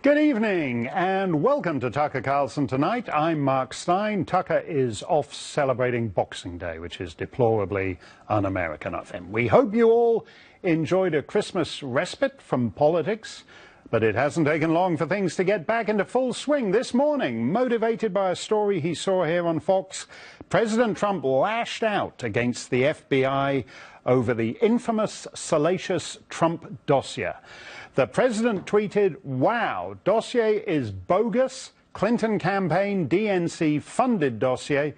Good evening and welcome to Tucker Carlson Tonight. I'm Mark Stein. Tucker is off celebrating Boxing Day, which is deplorably un-American of him. We hope you all enjoyed a Christmas respite from politics, but it hasn't taken long for things to get back into full swing. This morning, motivated by a story he saw here on Fox, President Trump lashed out against the FBI over the infamous salacious Trump dossier. The president tweeted, "Wow, dossier is bogus. Clinton campaign DNC funded dossier.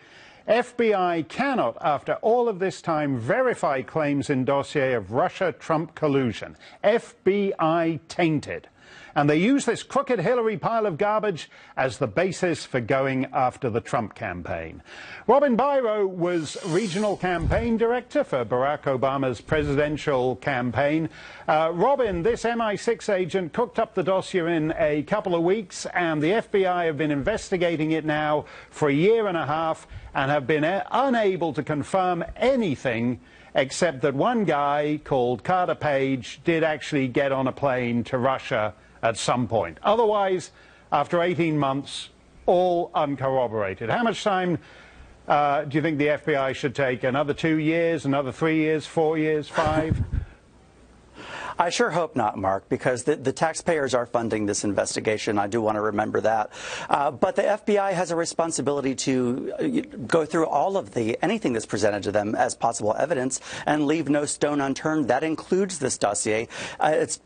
FBI cannot, after all of this time, verify claims in dossier of Russia-Trump collusion. FBI tainted." And they use this crooked Hillary pile of garbage as the basis for going after the Trump campaign. Robin Pirro was regional campaign director for Barack Obama's presidential campaign. Robin, this MI6 agent cooked up the dossier in a couple of weeks, and the FBI have been investigating it now for a year and a half and have been unable to confirm anything except that one guy called Carter Page did actually get on a plane to Russia at some point. Otherwise, after 18 months, all uncorroborated. How much time do you think the FBI should take? Another 2 years, another 3 years, 4 years, 5? I sure hope not, Mark, because the taxpayers are funding this investigation. I do want to remember that. But the FBI has a responsibility to go through all of anything that's presented to them as possible evidence and leave no stone unturned. That includes this dossier.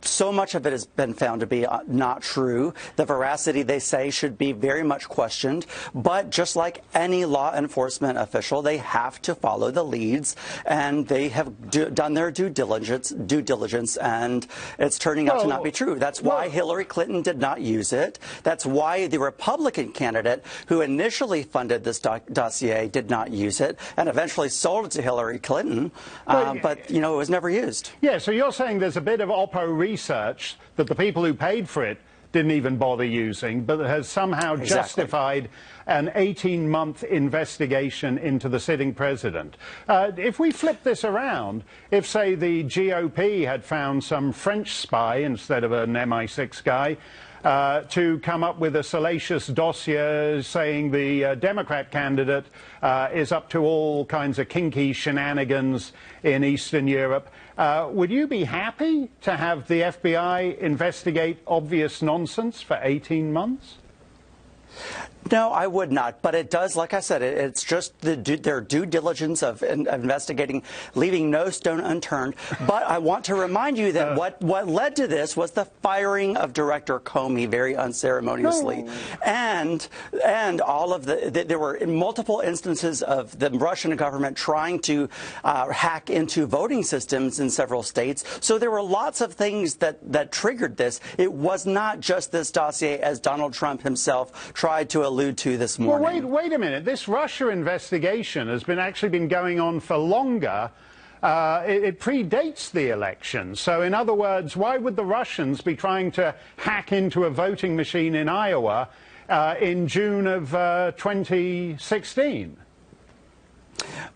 So much of it has been found to be not true. The veracity, they say, should be very much questioned. But just like any law enforcement official, they have to follow the leads, and they have done their due diligence, and it's turning out to not be true. That's why Hillary Clinton did not use it. That's why the Republican candidate who initially funded this dossier did not use it and eventually sold it to Hillary Clinton. But, you know, it was never used. Yeah, so you're saying there's a bit of Oppo research that the people who paid for it didn't even bother using, but it has somehow justified an 18-month investigation into the sitting president. If we flip this around, if, say, the GOP had found some French spy instead of an MI6 guy to come up with a salacious dossier saying the Democrat candidate is up to all kinds of kinky shenanigans in Eastern Europe, would you be happy to have the FBI investigate obvious nonsense for 18 months? No, I would not. But it does, like I said, it's just their due diligence of investigating, leaving no stone unturned. But I want to remind you that what led to this was the firing of Director Comey very unceremoniously. No. And all of there were multiple instances of the Russian government trying to hack into voting systems in several states. So there were lots of things that triggered this. It was not just this dossier, as Donald Trump himself tried to allude to this morning. Well, wait a minute. This Russia investigation has actually been going on for longer. It predates the election. So, in other words, why would the Russians be trying to hack into a voting machine in Iowa in June of 2016?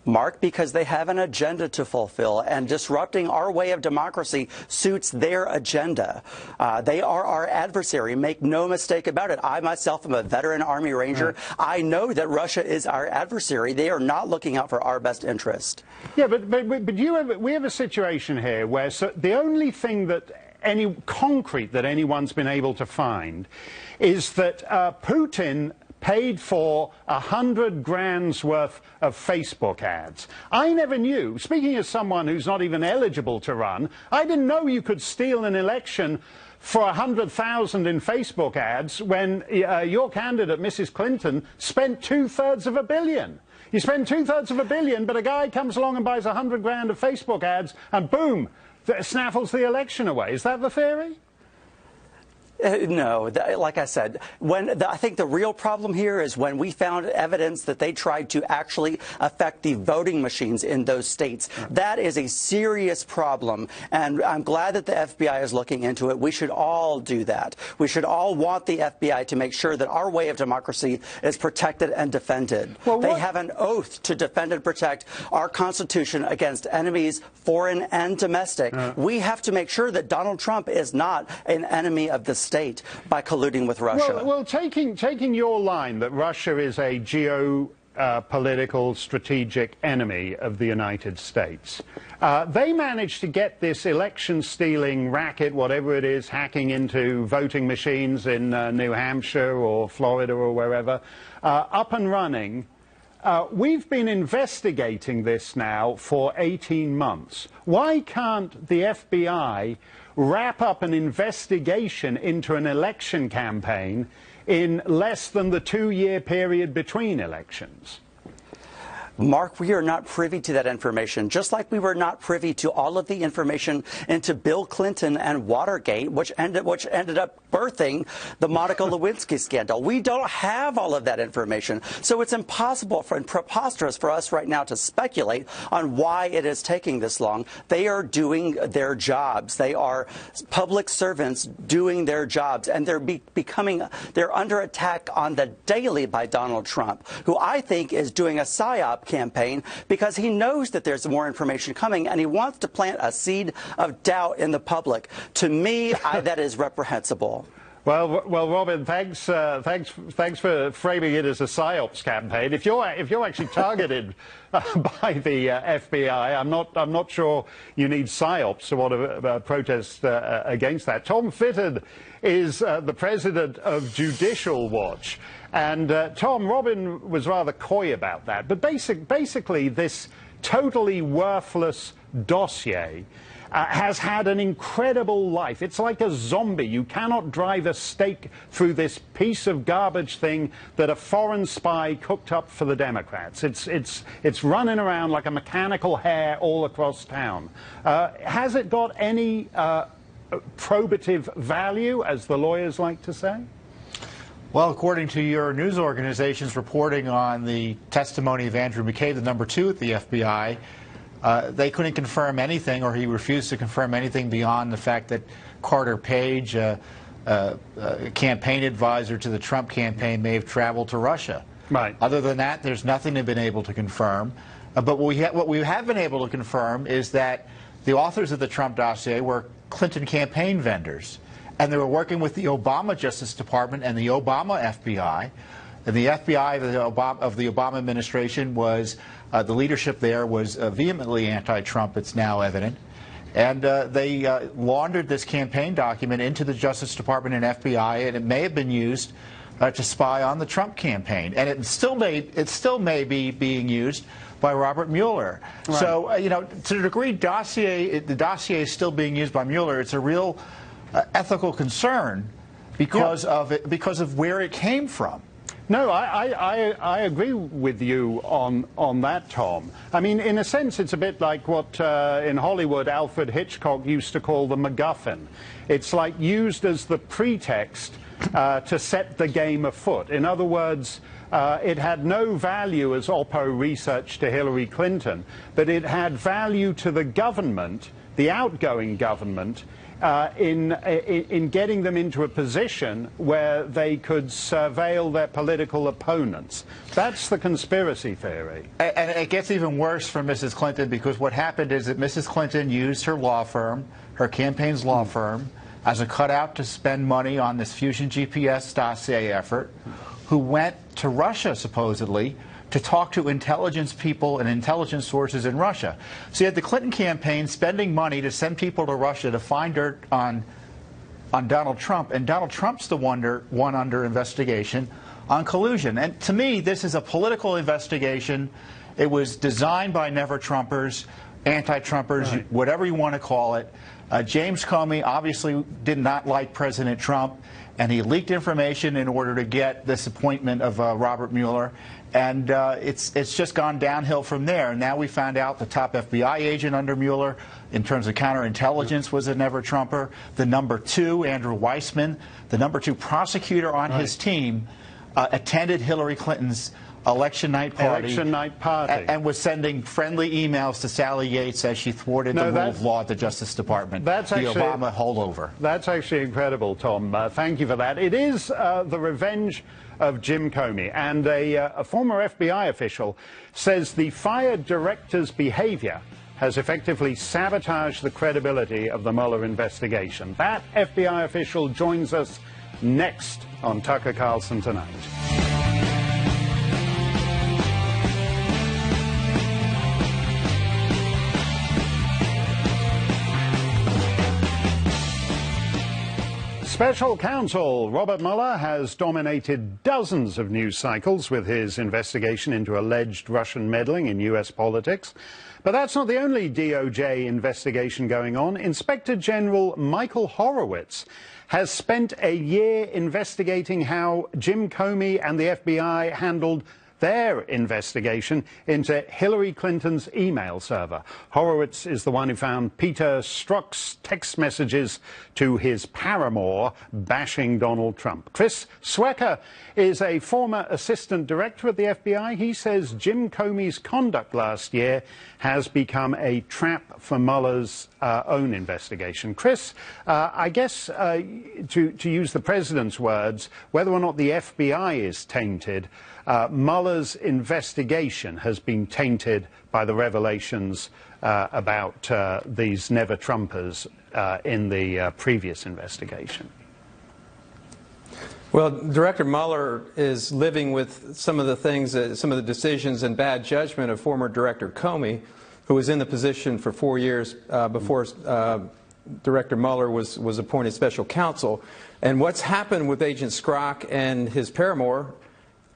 Mark, because they have an agenda to fulfill, and disrupting our way of democracy suits their agenda. They are our adversary. Make no mistake about it. I myself am a veteran Army Ranger. I know that Russia is our adversary. They are not looking out for our best interest. Yeah, but we have a situation here where the only thing that concrete that anyone's been able to find is that Putin paid for 100 grand's worth of Facebook ads. I never knew, speaking as someone who's not even eligible to run, I didn't know you could steal an election for 100,000 in Facebook ads when your candidate, Mrs. Clinton, spent $2/3 of a billion. You spend $2/3 of a billion, but a guy comes along and buys 100 grand of Facebook ads, and boom, snaffles the election away. Is that the theory? No, like I said, I think the real problem here is when we found evidence that they tried to actually affect the voting machines in those states. That is a serious problem, and I'm glad that the FBI is looking into it. We should all do that. We should all want the FBI to make sure that our way of democracy is protected and defended. They have an oath to defend and protect our Constitution against enemies, foreign and domestic. We have to make sure that Donald Trump is not an enemy of the state by colluding with Russia. Well, taking your line that Russia is a geopolitical strategic enemy of the United States, they managed to get this election-stealing racket, whatever it is, hacking into voting machines in New Hampshire or Florida or wherever, up and running. We've been investigating this now for 18 months. Why can't the FBI wrap up an investigation into an election campaign in less than the 2-year period between elections? Mark, we are not privy to that information, just like we were not privy to all of the information into Bill Clinton and Watergate, which ended up birthing the Monica Lewinsky scandal. We don't have all of that information, so it's impossible and preposterous for us right now to speculate on why it is taking this long. They are doing their jobs. They are public servants doing their jobs, and they're under attack on the daily by Donald Trump, who I think is doing a psyop campaign because he knows that there's more information coming and he wants to plant a seed of doubt in the public. To me, that is reprehensible. Well, Robin, thanks for framing it as a psyops campaign. If you're actually targeted by the FBI, I'm not sure you need psyops to want to protest against that. Tom Fitton is the president of Judicial Watch, and Tom, Robin was rather coy about that. But basically, this totally worthless dossier has had an incredible life. It's like a zombie. You cannot drive a stake through this piece of garbage thing that a foreign spy cooked up for the Democrats. It's running around like a mechanical hare all across town. Has it got any probative value, as the lawyers like to say? Well, according to your news organization's reporting on the testimony of Andrew McCabe, the number 2 at the FBI, they couldn't confirm anything, or he refused to confirm anything beyond the fact that Carter Page, a campaign advisor to the Trump campaign, may have traveled to Russia. Right. Other than that, there's nothing they've been able to confirm. But what we have been able to confirm is that the authors of the Trump dossier were Clinton campaign vendors, and they were working with the Obama Justice Department and the Obama FBI. And the FBI of the Obama administration was, the leadership there was vehemently anti-Trump, it's now evident. And they laundered this campaign document into the Justice Department and FBI, and it may have been used to spy on the Trump campaign. And it still may be being used by Robert Mueller. Right. So, you know, to the degree the dossier is still being used by Mueller, it's a real ethical concern because of where it came from. No, I agree with you on that, Tom. I mean, in a sense, it's a bit like what in Hollywood Alfred Hitchcock used to call the MacGuffin. It's like used as the pretext to set the game afoot. In other words, it had no value as Oppo research to Hillary Clinton, but it had value to the government, the outgoing government, in getting them into a position where they could surveil their political opponents. That's the conspiracy theory. And it gets even worse for Mrs. Clinton, because what happened is that Mrs. Clinton used her law firm, her campaign's law firm, as a cutout to spend money on this Fusion GPS dossier effort, who went to Russia, supposedly, to talk to intelligence people and intelligence sources in Russia. So you had the Clinton campaign spending money to send people to Russia to find dirt on Donald Trump, and Donald Trump's the one under investigation on collusion. And to me, this is a political investigation. It was designed by never-Trumpers, anti-Trumpers, right, whatever you want to call it. James Comey obviously did not like President Trump, and he leaked information in order to get this appointment of Robert Mueller. And it's just gone downhill from there. And now we found out the top FBI agent under Mueller, in terms of counterintelligence, was a never-Trumper. The number 2, Andrew Weissman, the number 2 prosecutor on his team, attended Hillary Clinton's election night party. And was sending friendly emails to Sally Yates as she thwarted the rule of law at the Justice Department. That's actually the Obama holdover. That's actually incredible, Tom. Thank you for that. It is the revenge of Jim Comey, and a former FBI official says the fired director's behavior has effectively sabotaged the credibility of the Mueller investigation. That FBI official joins us next on Tucker Carlson Tonight. Special counsel Robert Mueller has dominated dozens of news cycles with his investigation into alleged Russian meddling in U.S. politics. But that's not the only DOJ investigation going on. Inspector General Michael Horowitz has spent a year investigating how Jim Comey and the FBI handled their investigation into Hillary Clinton's email server. Horowitz is the one who found Peter Strzok's text messages to his paramour bashing Donald Trump. Chris Swecker is a former assistant director at the FBI. He says Jim Comey's conduct last year has become a trap for Mueller's own investigation. Chris, I guess to use the president's words, whether or not the FBI is tainted, Mueller's investigation has been tainted by the revelations about these never-Trumpers in the previous investigation. Well, Director Mueller is living with some of the things, some of the decisions and bad judgment of former Director Comey, who was in the position for 4 years before Director Mueller was appointed special counsel. And what's happened with Agent Strzok and his paramour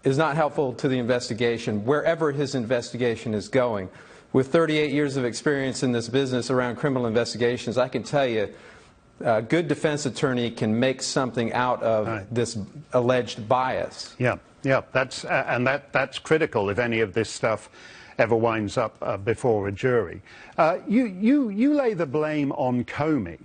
is not helpful to the investigation, wherever his investigation is going. With 38 years of experience in this business around criminal investigations, I can tell you a good defense attorney can make something out of this alleged bias. Yeah, that's that's critical if any of this stuff ever winds up before a jury. You lay the blame on Comey.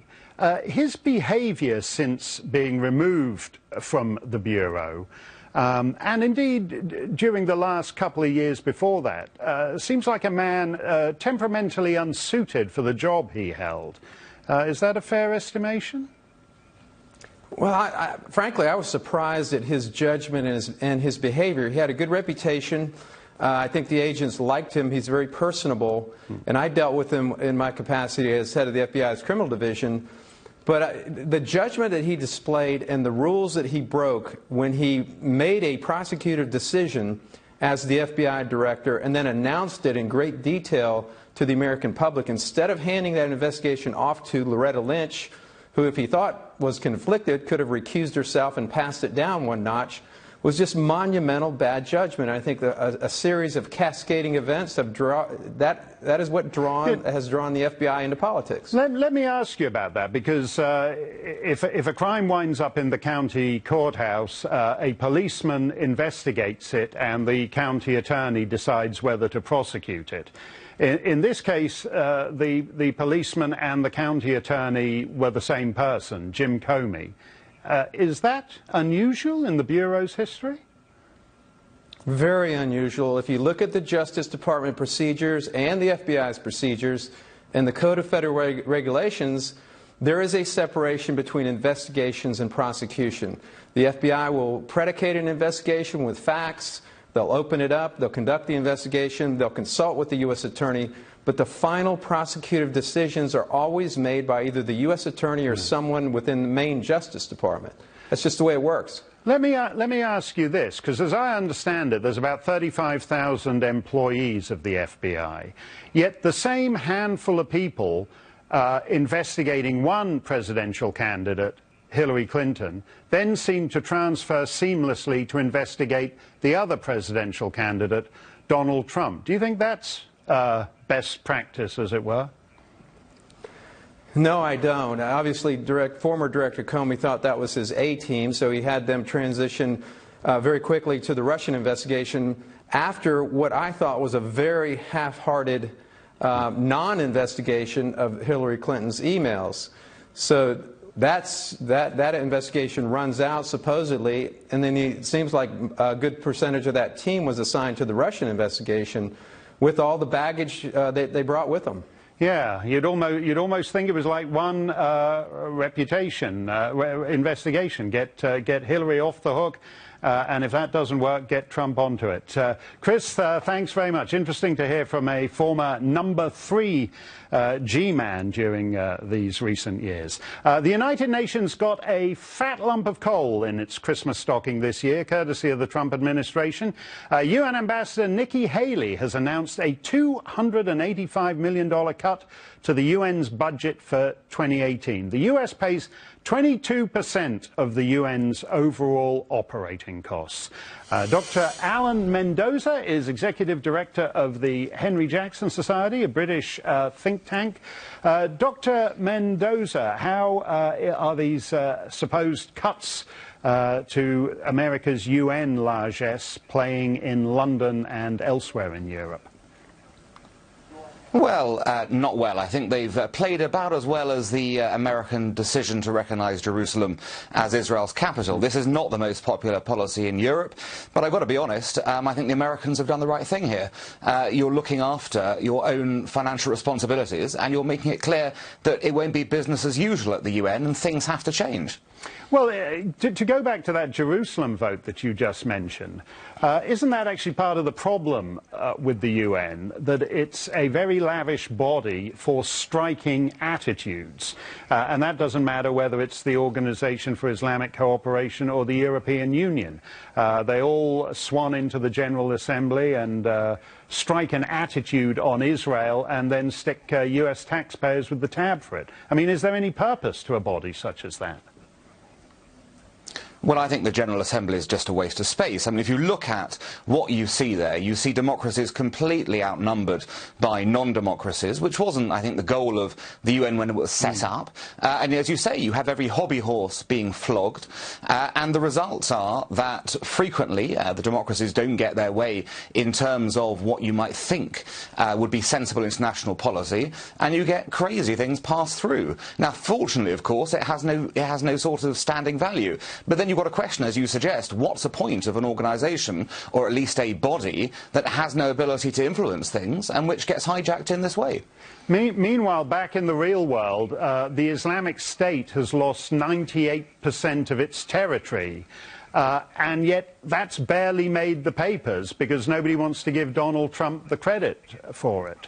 His behavior since being removed from the Bureau, and indeed during the last couple of years before that, seems like a man temperamentally unsuited for the job he held. Is that a fair estimation? Well, frankly, I was surprised at his judgment and his behavior. He had a good reputation. I think the agents liked him. He's very personable, and I dealt with him in my capacity as head of the FBI's criminal division. But the judgment that he displayed and the rules that he broke when he made a prosecutive decision as the FBI director and then announced it in great detail to the American public, instead of handing that investigation off to Loretta Lynch, who, if he thought was conflicted, could have recused herself and passed it down one notch, was just monumental bad judgment. I think a series of cascading events have that is what has drawn the FBI into politics. Let me ask you about that, because if a crime winds up in the county courthouse, a policeman investigates it and the county attorney decides whether to prosecute it. In this case, the policeman and the county attorney were the same person, Jim Comey. Is that unusual in the Bureau's history? Very unusual. If you look at the Justice Department procedures and the FBI's procedures and the Code of Federal Regulations, there is a separation between investigations and prosecution. The FBI will predicate an investigation with facts. They'll open it up. They'll conduct the investigation. They'll consult with the U.S. attorney. But the final prosecutive decisions are always made by either the U.S. attorney or someone within the main Justice Department. That's just the way it works. Let me ask you this, because as I understand it, there's about 35,000 employees of the FBI. Yet the same handful of people investigating one presidential candidate, Hillary Clinton, then seem to transfer seamlessly to investigate the other presidential candidate, Donald Trump. Do you think that's best practice, as it were? No, I don't. Obviously, former Director Comey thought that was his A-team, so he had them transition very quickly to the Russian investigation after what I thought was a very half-hearted non-investigation of Hillary Clinton's emails. So that investigation runs out, supposedly, and then it seems like a good percentage of that team was assigned to the Russian investigation with all the baggage that they brought with them. Yeah, you'd almost think it was like one investigation, get Hillary off the hook and if that doesn't work, get Trump onto it. Chris, thanks very much. Interesting to hear from a former number 3 G-man during these recent years. The United Nations got a fat lump of coal in its Christmas stocking this year, courtesy of the Trump administration. UN Ambassador Nikki Haley has announced a $285 million cut to the UN's budget for 2018. The US pays 22% of the UN's overall operating costs. Dr. Alan Mendoza is Executive Director of the Henry Jackson Society, a British think tank. Dr. Mendoza, how are these supposed cuts to America's UN largesse playing in London and elsewhere in Europe? Well, not well. I think they've played about as well as the American decision to recognise Jerusalem as Israel's capital. This is not the most popular policy in Europe, but I've got to be honest, I think the Americans have done the right thing here. You're looking after your own financial responsibilities, and you're making it clear that it won't be business as usual at the UN, and things have to change. Well, to go back to that Jerusalem vote that you just mentioned, isn't that actually part of the problem with the UN, that it's a very lavish body for striking attitudes? And that doesn't matter whether it's the Organization for Islamic Cooperation or the European Union. They all swan into the General Assembly and strike an attitude on Israel and then stick US taxpayers with the tab for it. I mean, is there any purpose to a body such as that? Well, I think the General Assembly is just a waste of space. I mean, if you look at what you see there, you see democracies completely outnumbered by non-democracies, which wasn't, I think, the goal of the UN when it was set up. And as you say, you have every hobby horse being flogged, and the results are that frequently the democracies don't get their way in terms of what you might think would be sensible international policy, and you get crazy things passed through. Now, fortunately, of course, it has no sort of standing value. But then you've got a question, as you suggest, what's the point of an organisation, or at least a body, that has no ability to influence things and which gets hijacked in this way? Meanwhile, back in the real world, the Islamic State has lost 98% of its territory. And yet that's barely made the papers because nobody wants to give Donald Trump the credit for it.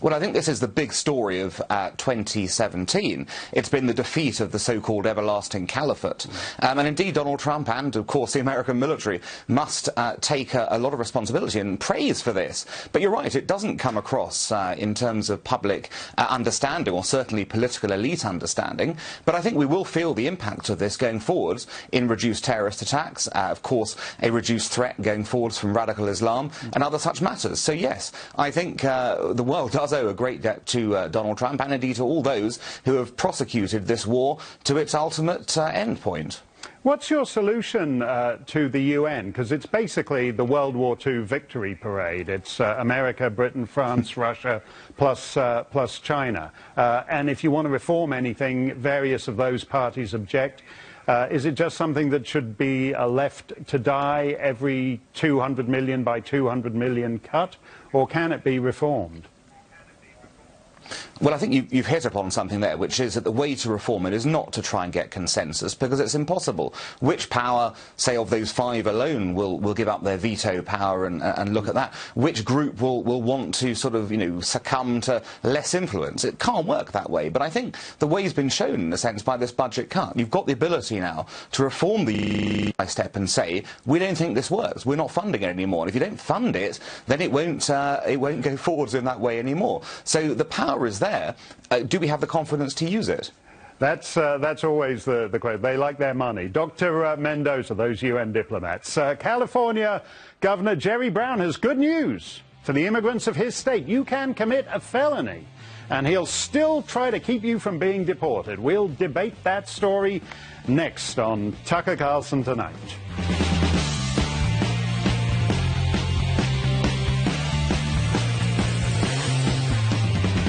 Well, I think this is the big story of 2017. It's been the defeat of the so-called everlasting caliphate. And indeed, Donald Trump and, of course, the American military must take a lot of responsibility and praise for this. But you're right, it doesn't come across in terms of public understanding, or certainly political elite understanding. But I think we will feel the impact of this going forwards in reduced terrorist attacks, of course, a reduced threat going forwards from radical Islam and other such matters. So, yes, I think the world does owe a great debt to Donald Trump, and indeed to all those who have prosecuted this war to its ultimate end point. What's your solution to the UN? Because it's basically the World War II victory parade. It's America, Britain, France, Russia, plus China. And if you want to reform anything, various of those parties object. Is it just something that should be left to die, every 200 million by 200 million cut, or can it be reformed? Well, I think you've hit upon something there, which is that the way to reform it is not to try and get consensus, because it's impossible. Which power, say, of those 5 alone will give up their veto power and look at that? Which group will want to sort of, succumb to less influence? It can't work that way. But I think the way's been shown, in a sense, by this budget cut. You've got the ability now to reform the step and say, we don't think this works. We're not funding it anymore. And if you don't fund it, then it won't go forwards in that way anymore. So the power is there. Do we have the confidence to use it? That's always the question. They like their money. Dr. Mendoza, those UN diplomats. California Governor Jerry Brown has good news for the immigrants of his state. You can commit a felony, and he'll still try to keep you from being deported. We'll debate that story next on Tucker Carlson Tonight.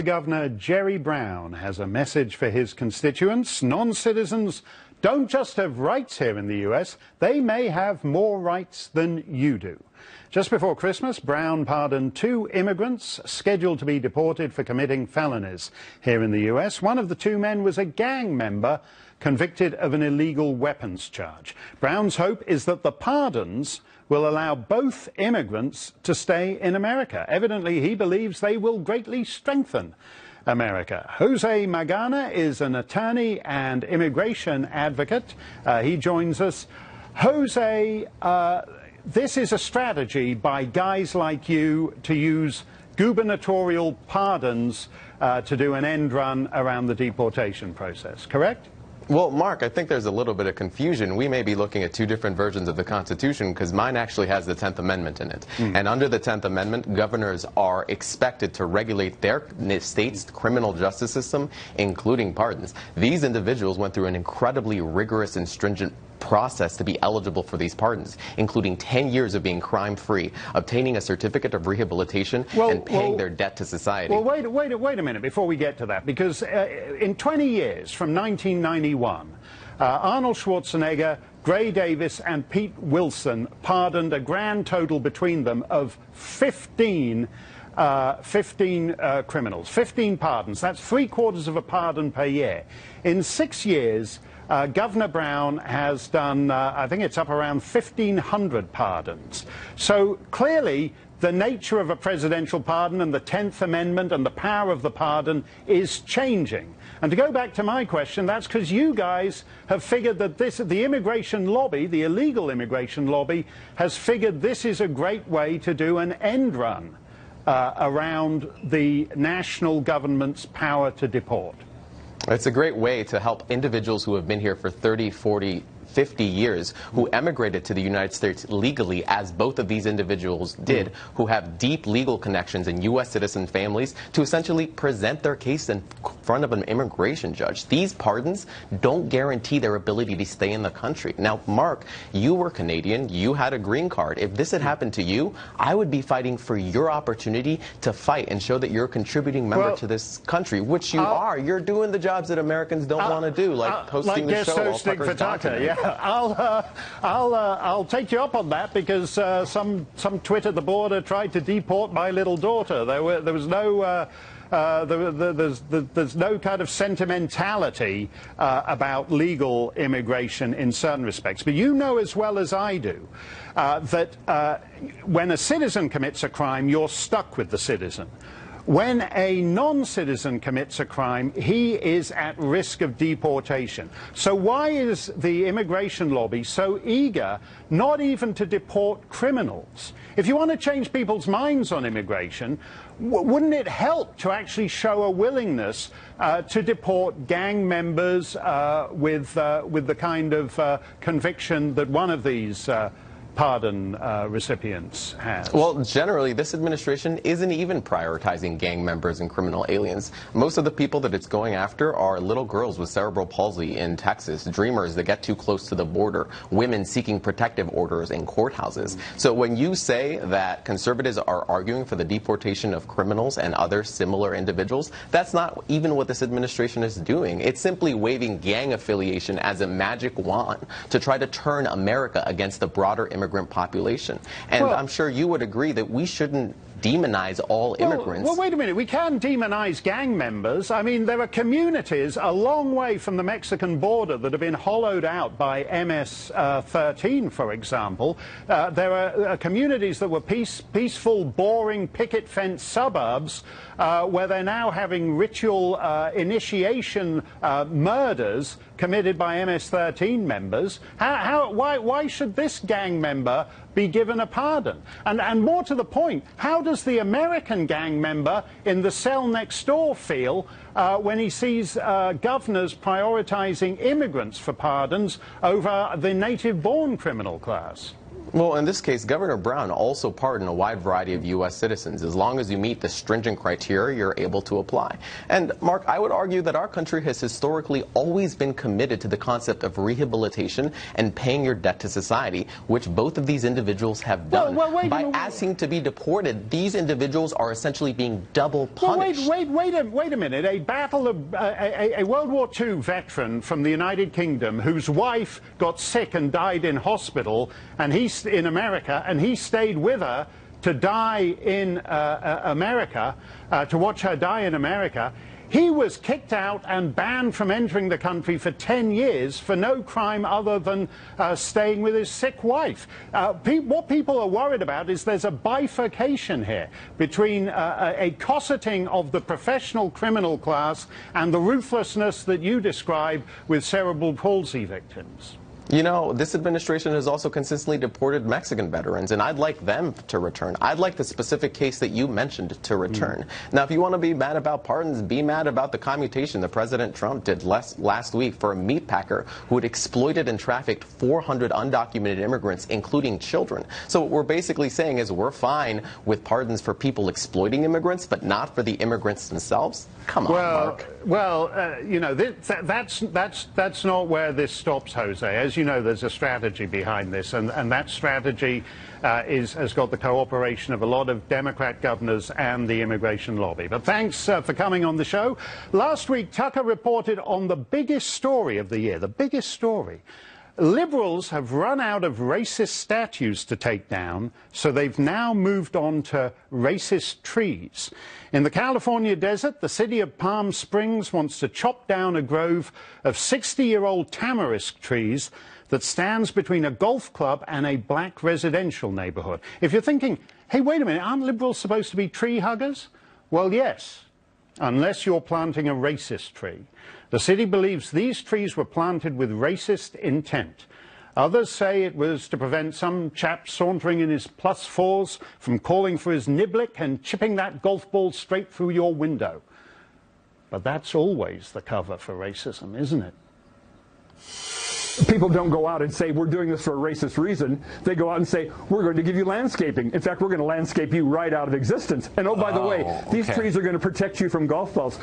Governor Jerry Brown has a message for his constituents. Non-citizens don't just have rights here in the US, they may have more rights than you do. Just before Christmas, Brown pardoned 2 immigrants scheduled to be deported for committing felonies here in the US. One of the 2 men was a gang member convicted of an illegal weapons charge. Brown's hope is that the pardons will allow both immigrants to stay in America. Evidently, he believes they will greatly strengthen America. Jose Magana is an attorney and immigration advocate. He joins us. Jose, this is a strategy by guys like you to use gubernatorial pardons to do an end run around the deportation process, correct? Well, Mark, I think there's a little bit of confusion. We may be looking at 2 different versions of the Constitution because mine actually has the 10th Amendment in it. And under the 10th Amendment, governors are expected to regulate their state's criminal justice system, including pardons. These individuals went through an incredibly rigorous and stringent process to be eligible for these pardons, including 10 years of being crime-free, obtaining a certificate of rehabilitation, and paying their debt to society. Well, wait a minute before we get to that, because in 20 years, from 1991, Arnold Schwarzenegger, Gray Davis, and Pete Wilson pardoned a grand total between them of 15 criminals, 15 pardons. That's 3/4 of a pardon per year. In 6 years, Governor Brown has done, I think it's up around 1,500 pardons. So clearly, the nature of a presidential pardon and the 10th Amendment and the power of the pardon is changing. And to go back to my question, that's because you guys have figured that the immigration lobby, the illegal immigration lobby, has figured this is a great way to do an end run around the national government's power to deport. It's a great way to help individuals who have been here for 30, 40, 50 years, who emigrated to the United States legally, as both of these individuals did, who have deep legal connections in U.S. citizen families, to essentially present their case in front of an immigration judge. These pardons don't guarantee their ability to stay in the country. Now, Mark, you were Canadian, you had a green card. If this had happened to you, I would be fighting for your opportunity to fight and show that you're a contributing member to this country, which you are. You're doing the jobs that Americans don't want to do, like hosting the show while Tucker's documenting. Yeah. I'll take you up on that, because some twit at the border tried to deport my little daughter. There was no there's no kind of sentimentality about legal immigration in certain respects. But you know as well as I do that when a citizen commits a crime, you're stuck with the citizen. When a non-citizen commits a crime, he is at risk of deportation. So why is the immigration lobby so eager not even to deport criminals? If you want to change people's minds on immigration, wouldn't it help to actually show a willingness to deport gang members with the kind of conviction that one of these pardon recipients has? Well, generally, this administration isn't even prioritizing gang members and criminal aliens. Most of the people that it's going after are little girls with cerebral palsy in Texas, dreamers that get too close to the border, women seeking protective orders in courthouses. So when you say that conservatives are arguing for the deportation of criminals and other similar individuals, that's not even what this administration is doing. It's simply waving gang affiliation as a magic wand to try to turn America against the broader immigrant population. And I'm sure you would agree that we shouldn't demonize all immigrants. Well, wait a minute. We can't demonize gang members. I mean, there are communities a long way from the Mexican border that have been hollowed out by MS-13, for example. There are communities that were peaceful, boring, picket fence suburbs where they're now having ritual initiation murders committed by MS-13 members. Why should this gang member be given a pardon? And more to the point, how does the American gang member in the cell next door feel when he sees governors prioritizing immigrants for pardons over the native-born criminal class? Well, in this case, Governor Brown also pardoned a wide variety of U.S. citizens. As long as you meet the stringent criteria, you're able to apply. And, Mark, I would argue that our country has historically always been committed to the concept of rehabilitation and paying your debt to society, which both of these individuals have done. By asking to be deported, these individuals are essentially being double punished. Wait a minute. A World War II veteran from the United Kingdom whose wife got sick and died in hospital, and he's in America, and he stayed with her to die in America, to watch her die in America. He was kicked out and banned from entering the country for 10 years for no crime other than staying with his sick wife. What people are worried about is there's a bifurcation here between a cosseting of the professional criminal class and the ruthlessness that you describe with cerebral palsy victims. You know, this administration has also consistently deported Mexican veterans, and I'd like them to return. I'd like the specific case that you mentioned to return. Now, if you want to be mad about pardons, be mad about the commutation that President Trump did last week for a meat packer who had exploited and trafficked 400 undocumented immigrants, including children. So what we're basically saying is we're fine with pardons for people exploiting immigrants, but not for the immigrants themselves? Come on, Mark. Well, you know, that's not where this stops, Jose. As you know, there's a strategy behind this, and that strategy has got the cooperation of a lot of Democrat governors and the immigration lobby. But thanks for coming on the show. Last week, Tucker reported on the biggest story of the year, the biggest story. Liberals have run out of racist statues to take down, so they've now moved on to racist trees. In the California desert, the city of Palm Springs wants to chop down a grove of 60-year-old tamarisk trees that stands between a golf club and a black residential neighborhood. If you're thinking, hey, wait a minute, aren't liberals supposed to be tree huggers? Well, yes, unless you're planting a racist tree. The city believes these trees were planted with racist intent. Others say it was to prevent some chap sauntering in his +4s from calling for his niblick and chipping that golf ball straight through your window. But that's always the cover for racism, isn't it? People don't go out and say, we're doing this for a racist reason. They go out and say, we're going to give you landscaping. In fact, we're going to landscape you right out of existence. And oh, by the way, these trees are going to protect you from golf balls.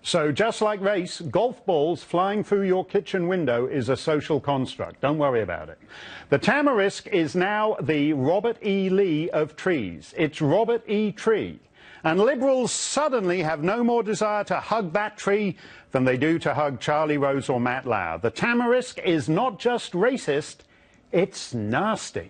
So just like race, golf balls flying through your kitchen window is a social construct. Don't worry about it. The tamarisk is now the Robert E. Lee of trees. It's Robert E. Tree. And liberals suddenly have no more desire to hug that tree than they do to hug Charlie Rose or Matt Lauer. The tamarisk is not just racist, it's nasty.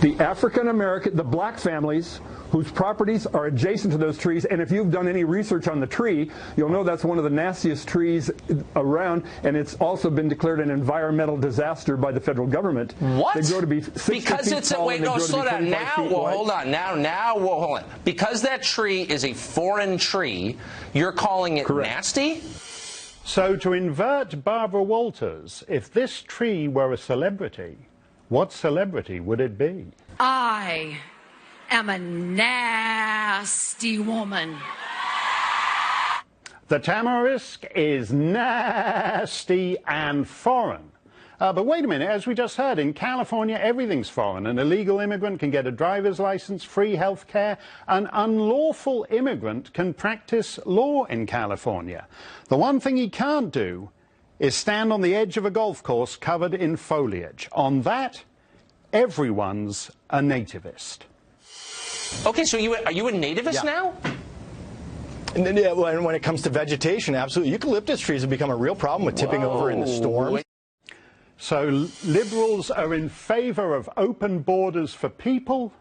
The African American, the black families whose properties are adjacent to those trees, and if you've done any research on the tree, you'll know that's one of the nastiest trees around, and it's also been declared an environmental disaster by the federal government. What? They grow to be 60 because feet it's tall, wait, no, slow down. Now, well, hold on. Now, hold on. Because that tree is a foreign tree, you're calling it nasty? So to invert Barbara Walters, if this tree were a celebrity, what celebrity would it be? I am a nasty woman. The tamarisk is nasty and foreign. But wait a minute, as we just heard, in California, everything's foreign. An illegal immigrant can get a driver's license, free health care. An unlawful immigrant can practice law in California. The one thing he can't do is stand on the edge of a golf course covered in foliage. On that, everyone's a nativist. Okay, so are you a nativist now? And yeah, when it comes to vegetation, absolutely. Eucalyptus trees have become a real problem with tipping over in the storm. So liberals are in favor of open borders for people,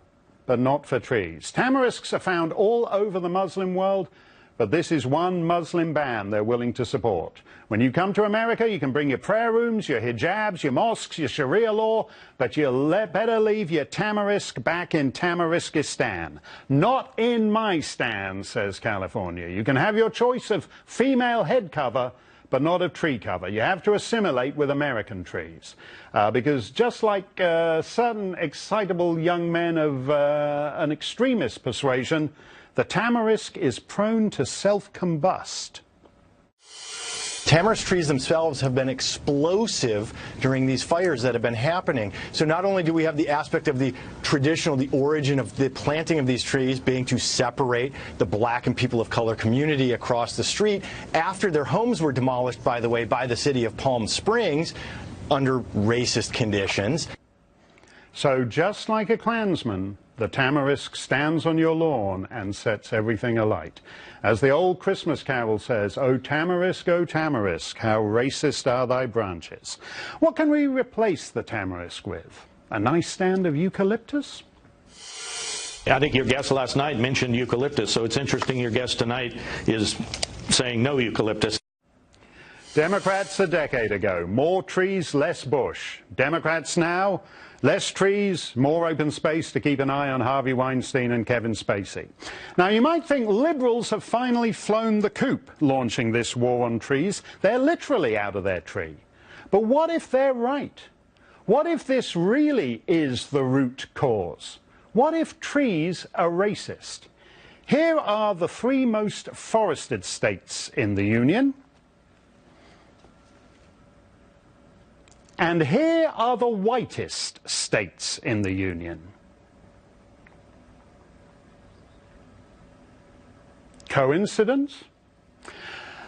but not for trees. Tamarisks are found all over the Muslim world, but this is one Muslim ban they're willing to support. When you come to America, you can bring your prayer rooms, your hijabs, your mosques, your Sharia law, but you better leave your tamarisk back in Tamariskistan. Not in my stand, says California. You can have your choice of female head cover, but not of tree cover. You have to assimilate with American trees. Because just like certain excitable young men of an extremist persuasion, the tamarisk is prone to self-combust. Tamarisk trees themselves have been explosive during these fires that have been happening. So not only do we have the aspect of the traditional, the origin of the planting of these trees being to separate the black and people of color community across the street after their homes were demolished, by the way, by the city of Palm Springs under racist conditions. So just like a Klansman, the tamarisk stands on your lawn and sets everything alight. As the old Christmas carol says, O tamarisk, how racist are thy branches. What can we replace the tamarisk with? A nice stand of eucalyptus? Yeah, I think your guest last night mentioned eucalyptus, so it's interesting your guest tonight is saying no eucalyptus. Democrats a decade ago, more trees, less bush. Democrats now, less trees, more open space to keep an eye on Harvey Weinstein and Kevin Spacey. Now, you might think liberals have finally flown the coop launching this war on trees. They're literally out of their tree. But what if they're right? What if this really is the root cause? What if trees are racist? Here are the 3 most forested states in the Union. And here are the whitest states in the Union. Coincidence?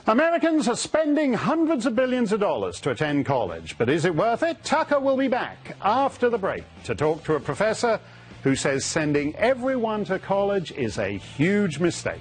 Americans are spending hundreds of billions of dollars to attend college, but is it worth it? Tucker will be back after the break to talk to a professor who says sending everyone to college is a huge mistake.